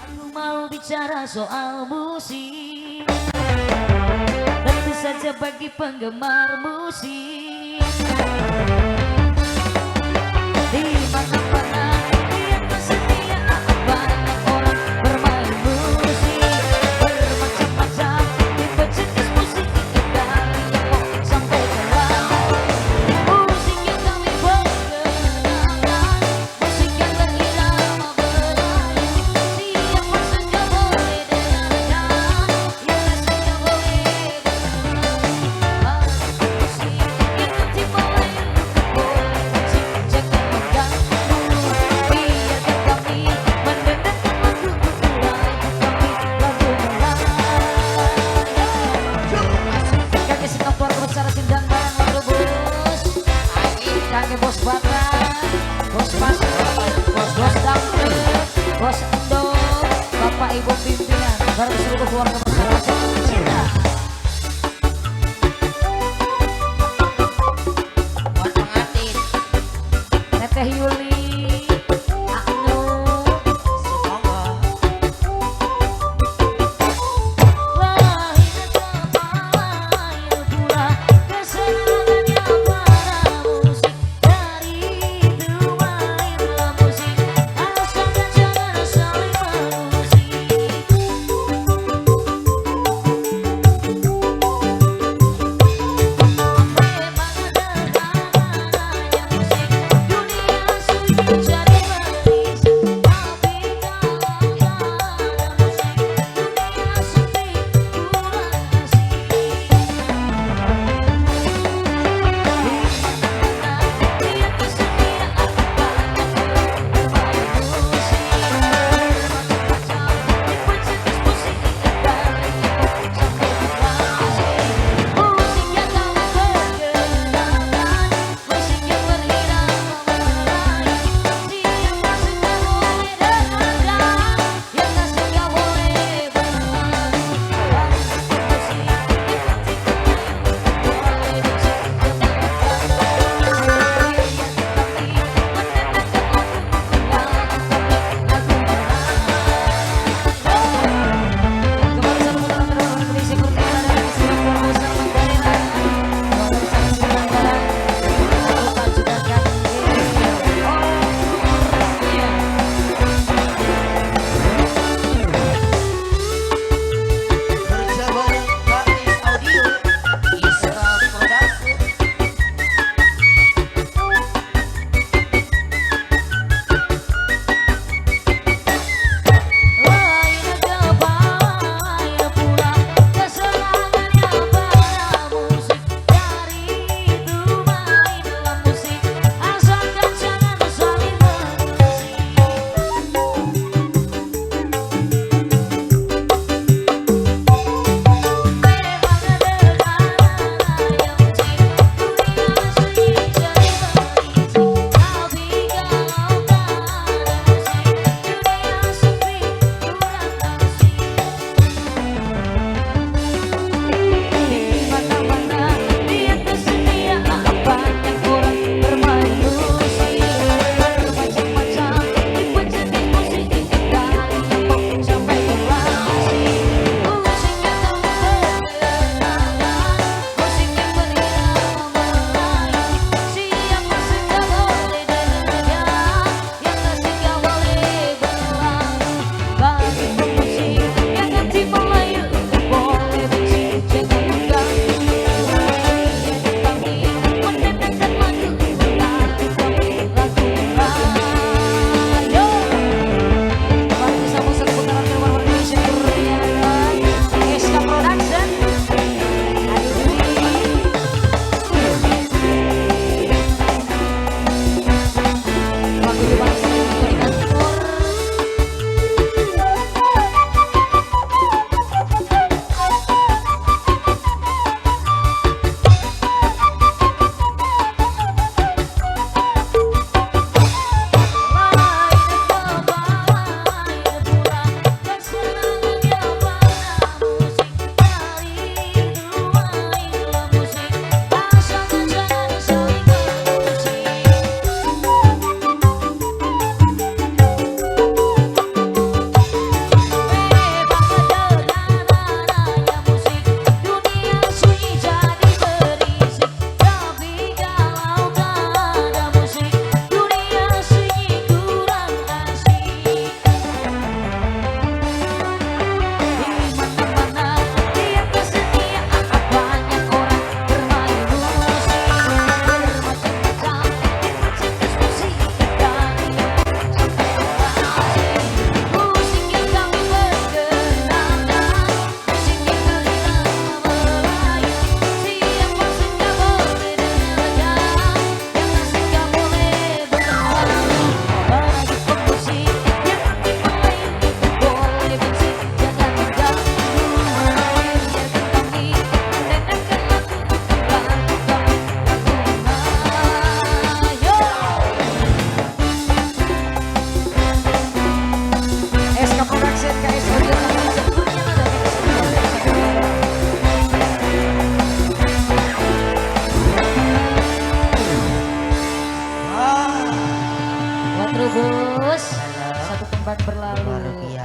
Aku mau bicara soal musik, tentu saja bagi penggemar musik. Di mana-mana dia tersedia, banyak orang bermain musik, bermacam-macam tipe jenis musik, dari yang pop sampai ke rock. Musik yang kami perkenalkan, musik yang berirama Melayu. Siapa saja boleh dengarkan, yang saja boleh dengar. Musik yang nanti Melayu, boleh musik jangan mengganggu. Biarkan kami mendengarkan lagu Melayu, lagu Melayu. Kakek Singapura bersara sindang barang lagu bos. Kakek bos Batak, bos Pasir, bos Dangdut, bos Endo, bapak ibu pimpinan, baru seluruh keluarga masyarakat cinta. Buat pengantin Teteh Yuli, Anu, semoga lahir kepala pula kesenangannya para musik. Dari itu mainlah musik, asalkan jangan saling mengusik. Trubus Halo. satu tempat berlalu. Luar biasa.